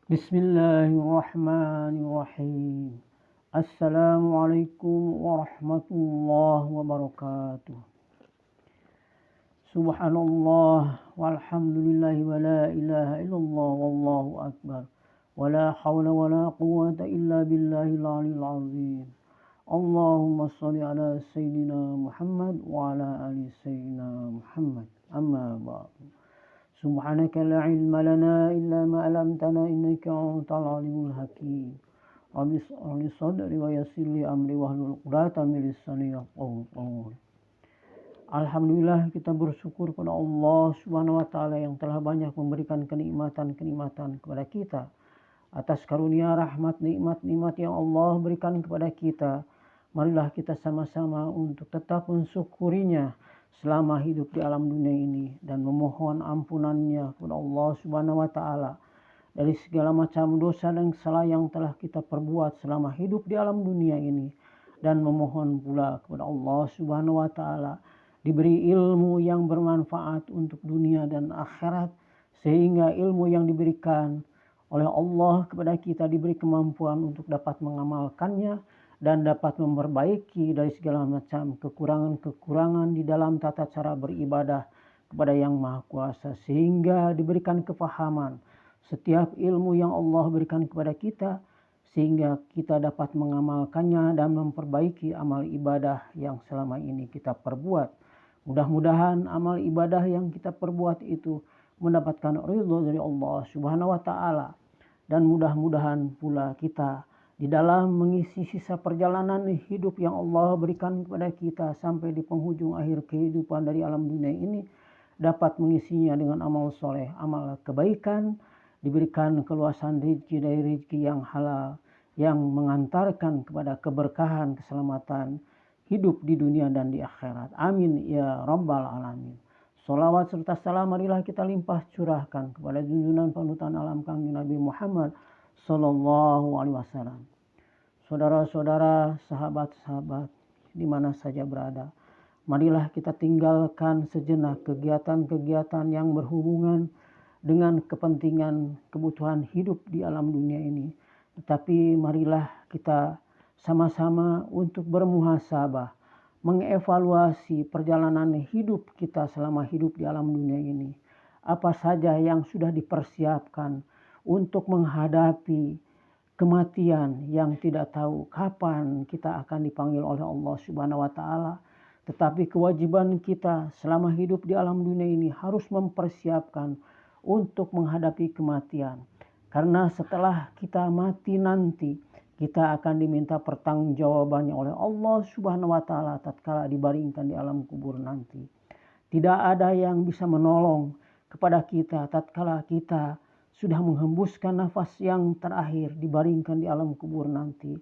Bismillahirrahmanirrahim. Assalamualaikum warahmatullahi wabarakatuh. Subhanallah walhamdulillahi wa la ilaha illallah wallahu akbar. Wa la hawla wa la quwwata illa billahil aliyil azim. Allahumma salli ala Sayyidina Muhammad wa ala ali Sayyidina Muhammad. Amma ba'du. Subhanaka la ilma lana illa ma 'allamtana innaka antal alimul hakim. Rabbi shrah li sadri wa yassir li amri wahlul 'uqdatam min lisani yafqahu qawli. Alhamdulillah, kita bersyukur kepada Allah Subhanahu wa taala yang telah banyak memberikan kenikmatan-kenikmatan kepada kita. Atas karunia, rahmat, nikmat-nikmat yang Allah berikan kepada kita, marilah kita sama-sama untuk tetap mensyukurinya selama hidup di alam dunia ini dan memohon ampunannya kepada Allah Subhanahu wa taala dari segala macam dosa dan kesalahan yang telah kita perbuat selama hidup di alam dunia ini, dan memohon pula kepada Allah Subhanahu wa taala diberi ilmu yang bermanfaat untuk dunia dan akhirat, sehingga ilmu yang diberikan oleh Allah kepada kita diberi kemampuan untuk dapat mengamalkannya dan dapat memperbaiki dari segala macam kekurangan-kekurangan di dalam tata cara beribadah kepada Yang Maha Kuasa, sehingga diberikan kefahaman setiap ilmu yang Allah berikan kepada kita, sehingga kita dapat mengamalkannya dan memperbaiki amal ibadah yang selama ini kita perbuat. Mudah-mudahan amal ibadah yang kita perbuat itu mendapatkan ridho dari Allah Subhanahu wa taala, dan mudah-mudahan pula kita di dalam mengisi sisa perjalanan hidup yang Allah berikan kepada kita sampai di penghujung akhir kehidupan dari alam dunia ini dapat mengisinya dengan amal soleh, amal kebaikan, diberikan keluasan rezeki dari rezeki yang halal yang mengantarkan kepada keberkahan, keselamatan hidup di dunia dan di akhirat. Amin ya rabbal alamin. Salawat serta salam marilah kita limpah curahkan kepada junjungan panutan alam kami Nabi Muhammad sallallahu alaihi wasallam. Saudara-saudara, sahabat-sahabat di mana saja berada, marilah kita tinggalkan sejenak kegiatan-kegiatan yang berhubungan dengan kepentingan kebutuhan hidup di alam dunia ini. Tetapi marilah kita sama-sama untuk bermuhasabah, mengevaluasi perjalanan hidup kita selama hidup di alam dunia ini. Apa saja yang sudah dipersiapkan untuk menghadapi kematian yang tidak tahu kapan kita akan dipanggil oleh Allah Subhanahu wa taala. Tetapi kewajiban kita selama hidup di alam dunia ini harus mempersiapkan untuk menghadapi kematian. Karena setelah kita mati nanti, kita akan diminta pertanggungjawabannya oleh Allah Subhanahu wa taala tatkala dibaringkan di alam kubur nanti. Tidak ada yang bisa menolong kepada kita tatkala kita sudah menghembuskan nafas yang terakhir dibaringkan di alam kubur nanti,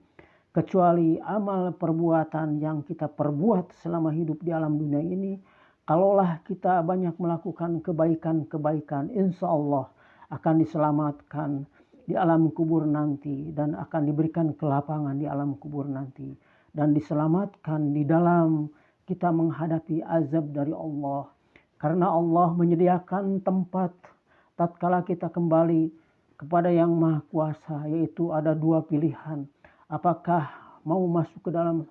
kecuali amal perbuatan yang kita perbuat selama hidup di alam dunia ini. Kalaulah kita banyak melakukan kebaikan-kebaikan, insya Allah akan diselamatkan di alam kubur nanti dan akan diberikan kelapangan di alam kubur nanti, dan diselamatkan di dalam kita menghadapi azab dari Allah. Karena Allah menyediakan tempat tatkala kita kembali kepada Yang Maha Kuasa, yaitu ada dua pilihan. Apakah mau masuk ke dalam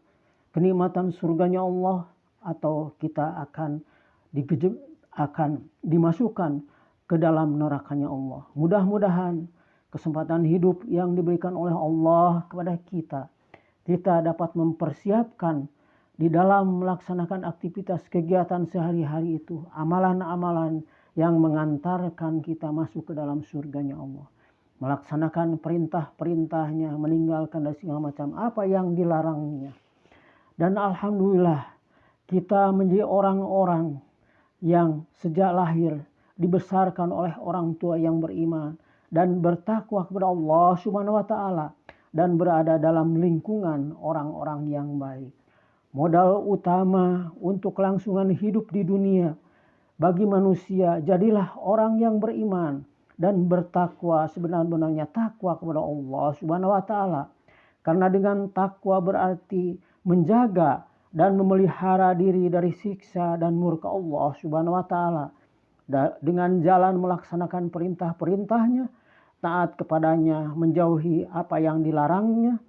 kenikmatan surganya Allah, atau kita akan dimasukkan ke dalam nerakanya Allah. Mudah-mudahan kesempatan hidup yang diberikan oleh Allah kepada kita dapat mempersiapkan di dalam melaksanakan aktivitas kegiatan sehari-hari itu, amalan-amalan yang mengantarkan kita masuk ke dalam surganya Allah. Melaksanakan perintah-perintahnya, meninggalkan dari segala macam apa yang dilarangnya. Dan alhamdulillah kita menjadi orang-orang yang sejak lahir dibesarkan oleh orang tua yang beriman dan bertakwa kepada Allah Subhanahu wa taala dan berada dalam lingkungan orang-orang yang baik. Modal utama untuk kelangsungan hidup di dunia bagi manusia, jadilah orang yang beriman dan bertakwa sebenar-benarnya takwa kepada Allah Subhanahu wa taala. Karena dengan takwa berarti menjaga dan memelihara diri dari siksa dan murka Allah Subhanahu wa taala dengan jalan melaksanakan perintah-perintahnya taat kepadanya, menjauhi apa yang dilarangnya,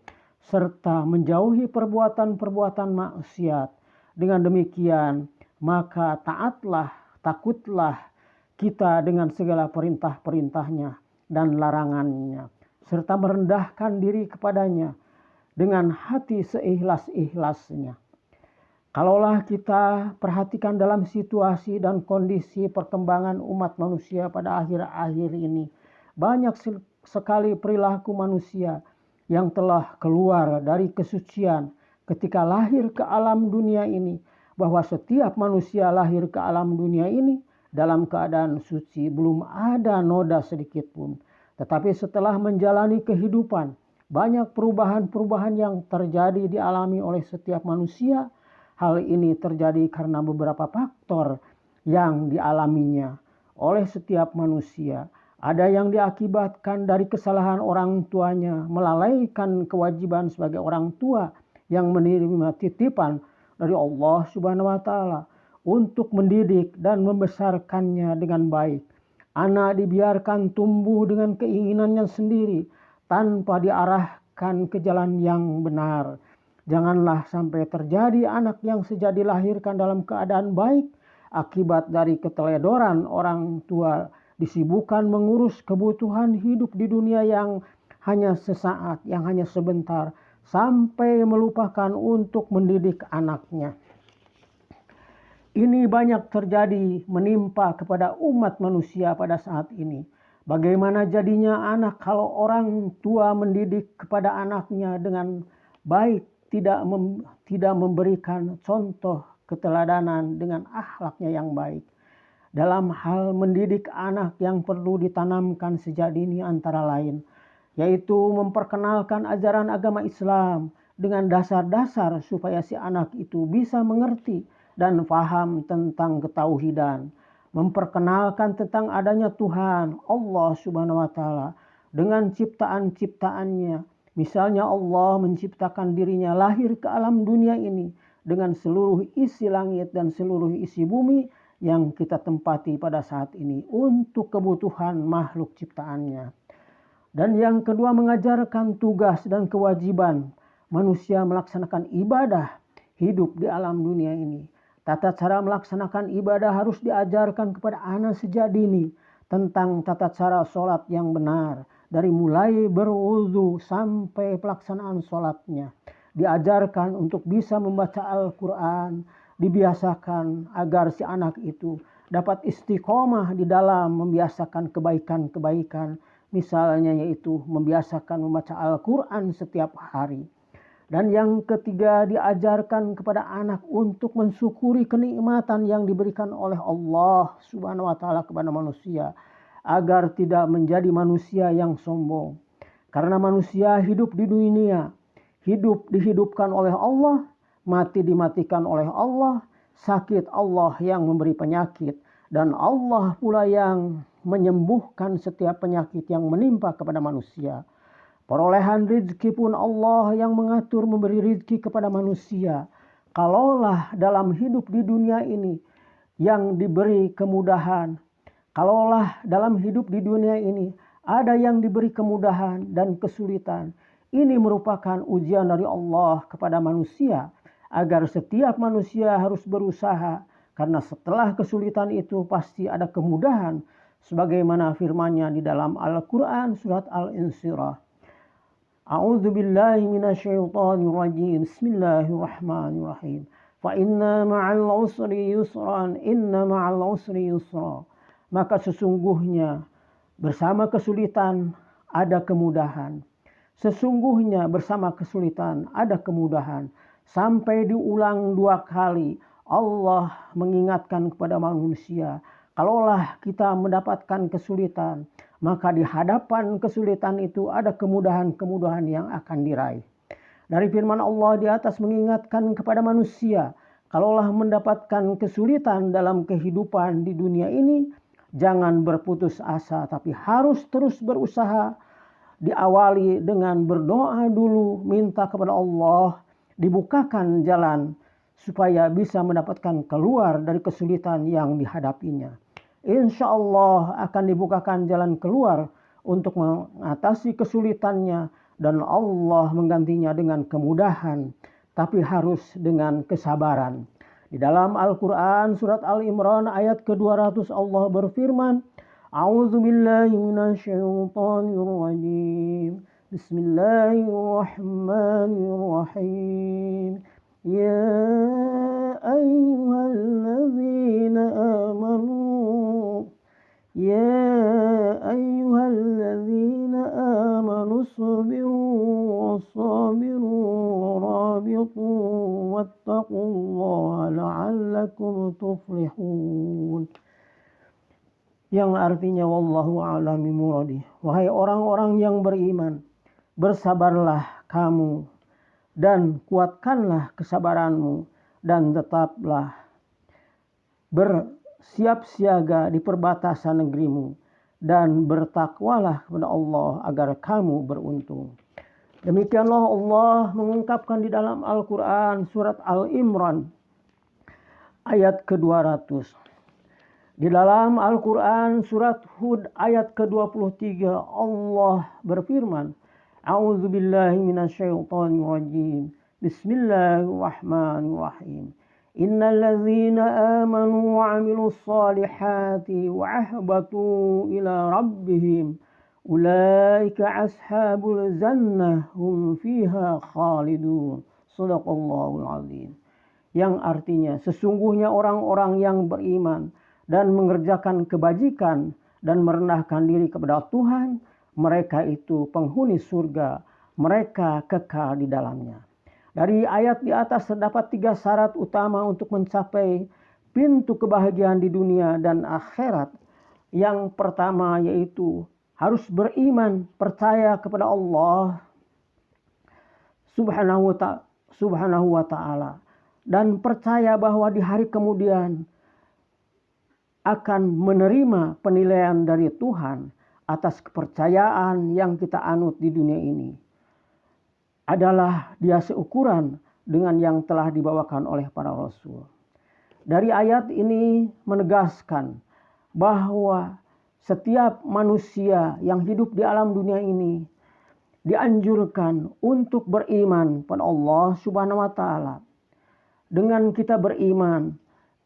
serta menjauhi perbuatan-perbuatan maksiat. Dengan demikian, maka takutlah kita dengan segala perintah-perintahnya dan larangannya, serta merendahkan diri kepadanya dengan hati seikhlas-ikhlasnya. Kalaulah kita perhatikan dalam situasi dan kondisi perkembangan umat manusia pada akhir-akhir ini, banyak sekali perilaku manusia yang telah keluar dari kesucian ketika lahir ke alam dunia ini, bahwa setiap manusia lahir ke alam dunia ini dalam keadaan suci, belum ada noda sedikit pun. Tetapi setelah menjalani kehidupan, banyak perubahan-perubahan yang terjadi dialami oleh setiap manusia. Hal ini terjadi karena beberapa faktor yang dialaminya oleh setiap manusia. Ada yang diakibatkan dari kesalahan orang tuanya, melalaikan kewajiban sebagai orang tua yang menerima titipan dari Allah Subhanahu wa Ta'ala untuk mendidik dan membesarkannya dengan baik. Anak dibiarkan tumbuh dengan keinginannya sendiri tanpa diarahkan ke jalan yang benar. Janganlah sampai terjadi anak yang sejak dilahirkan dalam keadaan baik, akibat dari keteledoran orang tua disibukkan mengurus kebutuhan hidup di dunia yang hanya sesaat, yang hanya sebentar, sampai melupakan untuk mendidik anaknya. Ini banyak terjadi menimpa kepada umat manusia pada saat ini. Bagaimana jadinya anak kalau orang tua mendidik kepada anaknya dengan baik, tidak memberikan contoh keteladanan dengan akhlaknya yang baik. Dalam hal mendidik anak yang perlu ditanamkan sejak dini antara lain, yaitu memperkenalkan ajaran agama Islam dengan dasar-dasar supaya si anak itu bisa mengerti dan paham tentang ketauhidan. Memperkenalkan tentang adanya Tuhan Allah Subhanahu wa Ta'ala dengan ciptaan-ciptaannya. Misalnya Allah menciptakan dirinya lahir ke alam dunia ini dengan seluruh isi langit dan seluruh isi bumi yang kita tempati pada saat ini untuk kebutuhan makhluk ciptaannya. Dan yang kedua, mengajarkan tugas dan kewajiban manusia melaksanakan ibadah hidup di alam dunia ini. Tata cara melaksanakan ibadah harus diajarkan kepada anak sejak dini tentang tata cara sholat yang benar. Dari mulai berwudu sampai pelaksanaan sholatnya. Diajarkan untuk bisa membaca Al-Quran. Dibiasakan agar si anak itu dapat istiqomah di dalam membiasakan kebaikan-kebaikan. Misalnya yaitu membiasakan membaca Al-Quran setiap hari. Dan yang ketiga, diajarkan kepada anak untuk mensyukuri kenikmatan yang diberikan oleh Allah Subhanahu wa Ta'ala kepada manusia, agar tidak menjadi manusia yang sombong. Karena manusia hidup di dunia, hidup dihidupkan oleh Allah, mati dimatikan oleh Allah, sakit Allah yang memberi penyakit, dan Allah pula yang menyembuhkan setiap penyakit yang menimpa kepada manusia. Perolehan rezeki pun Allah yang mengatur memberi rezeki kepada manusia. Kalaulah dalam hidup di dunia ini yang diberi kemudahan, kalaulah dalam hidup di dunia ini ada yang diberi kemudahan dan kesulitan, ini merupakan ujian dari Allah kepada manusia, agar setiap manusia harus berusaha, karena setelah kesulitan itu pasti ada kemudahan, sebagaimana firman-Nya di dalam Al-Quran surat Al-Insyirah. A'udzu billahi minasyaitonir rajim. Bismillahirrahmanirrahim. Fa inna ma'al usri yusran, inna ma'al usri yusra. Maka sesungguhnya bersama kesulitan ada kemudahan. Sesungguhnya bersama kesulitan ada kemudahan. Sampai diulang 2 kali Allah mengingatkan kepada manusia, kalaulah kita mendapatkan kesulitan, maka di hadapan kesulitan itu ada kemudahan-kemudahan yang akan diraih. Dari firman Allah di atas mengingatkan kepada manusia, kalaulah mendapatkan kesulitan dalam kehidupan di dunia ini, jangan berputus asa, tapi harus terus berusaha. Diawali dengan berdoa dulu, minta kepada Allah dibukakan jalan supaya bisa mendapatkan keluar dari kesulitan yang dihadapinya. Insya Allah akan dibukakan jalan keluar untuk mengatasi kesulitannya, dan Allah menggantinya dengan kemudahan, tapi harus dengan kesabaran. Di dalam Al-Quran surat Al-Imran ayat ke-200 Allah berfirman, A'udzu billahi minasyaitonir rajim. Bismillahirrahmanirrahim. Ya ayyuhalladzina amanu sabiru wasabiru warabitu wattaqullaha la'allakum tuflihun. Yang artinya wallahu a'lam bimuradi. Wahai orang-orang yang beriman, bersabarlah kamu dan kuatkanlah kesabaranmu, dan tetaplah bersiap siaga di perbatasan negerimu, dan bertakwalah kepada Allah agar kamu beruntung. Demikianlah Allah mengungkapkan di dalam Al-Quran surat Al-Imran ayat ke-200. Di dalam Al-Quran surat Hud ayat ke-23 Allah berfirman, A'udzu billahi minasyaitonir rajim. Bismillahirrahmanirrahim. Innal ladzina amanu wa 'amilus solihati wa ahbatu ila rabbihim ulaika ashabul jannah hum fiha khalidun. Shadaqallahul azim. Yang artinya sesungguhnya orang-orang yang beriman dan mengerjakan kebajikan dan merendahkan diri kepada Tuhan, mereka itu penghuni surga, mereka kekal di dalamnya. Dari ayat di atas terdapat 3 syarat utama untuk mencapai pintu kebahagiaan di dunia dan akhirat. Yang pertama yaitu harus beriman, percaya kepada Allah Subhanahu wa ta'ala, dan percaya bahwa di hari kemudian akan menerima penilaian dari Tuhan atas kepercayaan yang kita anut di dunia ini. Adalah dia seukuran dengan yang telah dibawakan oleh para rasul. Dari ayat ini menegaskan bahwa setiap manusia yang hidup di alam dunia ini dianjurkan untuk beriman pada Allah Subhanahu wa ta'ala. Dengan kita beriman,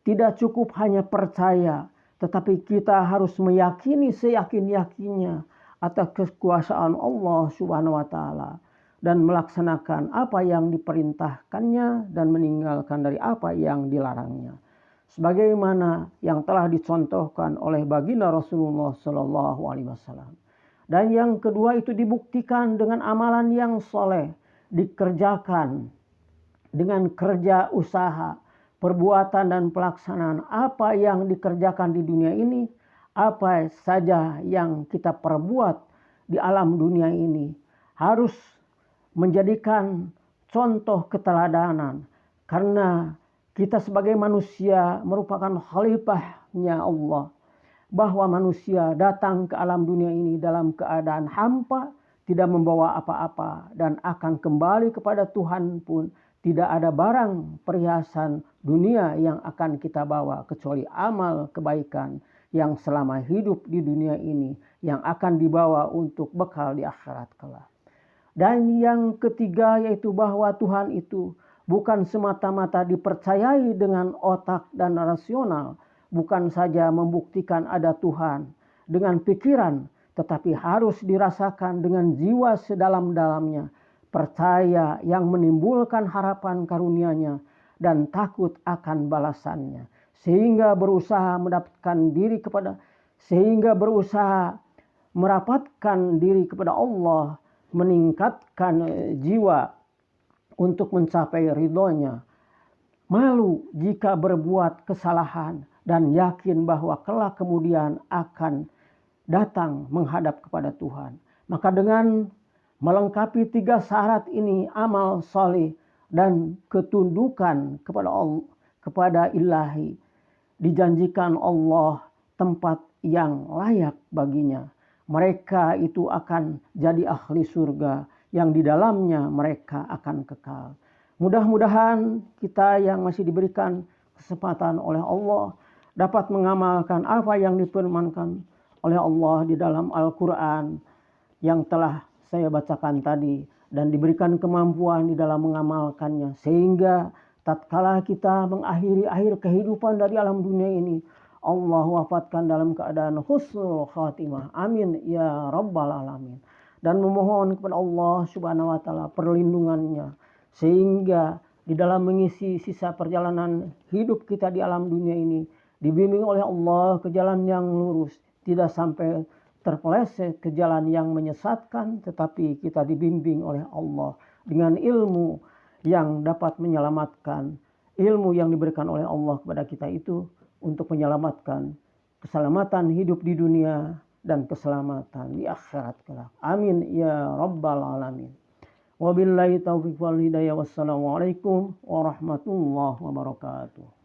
tidak cukup hanya percaya, tetapi kita harus meyakini seyakin-yakinnya atas kekuasaan Allah Subhanahu wa ta'ala, dan melaksanakan apa yang diperintahkannya dan meninggalkan dari apa yang dilarangnya, sebagaimana yang telah dicontohkan oleh baginda Rasulullah Sallallahu Alaihi Wasallam. Dan yang kedua itu dibuktikan dengan amalan yang soleh, dikerjakan dengan kerja usaha, perbuatan dan pelaksanaan apa yang dikerjakan di dunia ini, apa saja yang kita perbuat di alam dunia ini harus menjadikan contoh keteladanan, karena kita sebagai manusia merupakan khalifahnya Allah, bahwa manusia datang ke alam dunia ini dalam keadaan hampa, tidak membawa apa-apa, dan akan kembali kepada Tuhan pun tidak ada barang perhiasan dunia yang akan kita bawa kecuali amal kebaikan yang selama hidup di dunia ini yang akan dibawa untuk bekal di akhirat kelak. Dan yang ketiga yaitu bahwa Tuhan itu bukan semata-mata dipercayai dengan otak dan rasional, bukan saja membuktikan ada Tuhan dengan pikiran, tetapi harus dirasakan dengan jiwa sedalam-dalamnya, percaya yang menimbulkan harapan karunia-Nya dan takut akan balasannya, sehingga berusaha merapatkan diri kepada Allah, meningkatkan jiwa untuk mencapai ridhonya, malu jika berbuat kesalahan, dan yakin bahwa kelak kemudian akan datang menghadap kepada Tuhan. Maka dengan melengkapi 3 syarat ini, amal soleh dan ketundukan kepada Ilahi, dijanjikan Allah tempat yang layak baginya. Mereka itu akan jadi ahli surga yang di dalamnya mereka akan kekal. Mudah-mudahan kita yang masih diberikan kesempatan oleh Allah dapat mengamalkan apa yang difirmankan oleh Allah di dalam Al-Quran yang telah saya bacakan tadi, dan diberikan kemampuan di dalam mengamalkannya, sehingga tatkala kita mengakhiri akhir kehidupan dari alam dunia ini, Allah wafatkan dalam keadaan husnul khatimah. Amin ya rabbal alamin. Dan memohon kepada Allah subhanahu wa ta'ala perlindungannya, sehingga di dalam mengisi sisa perjalanan hidup kita di alam dunia ini dibimbing oleh Allah ke jalan yang lurus, tidak sampai terpeleset ke jalan yang menyesatkan, tetapi kita dibimbing oleh Allah dengan ilmu yang dapat menyelamatkan, ilmu yang diberikan oleh Allah kepada kita itu untuk menyelamatkan keselamatan hidup di dunia dan keselamatan di akhirat kelak. Amin ya rabbal alamin. Wabillahi taufiq wal hidayah. Wassalamualaikum warahmatullahi wabarakatuh.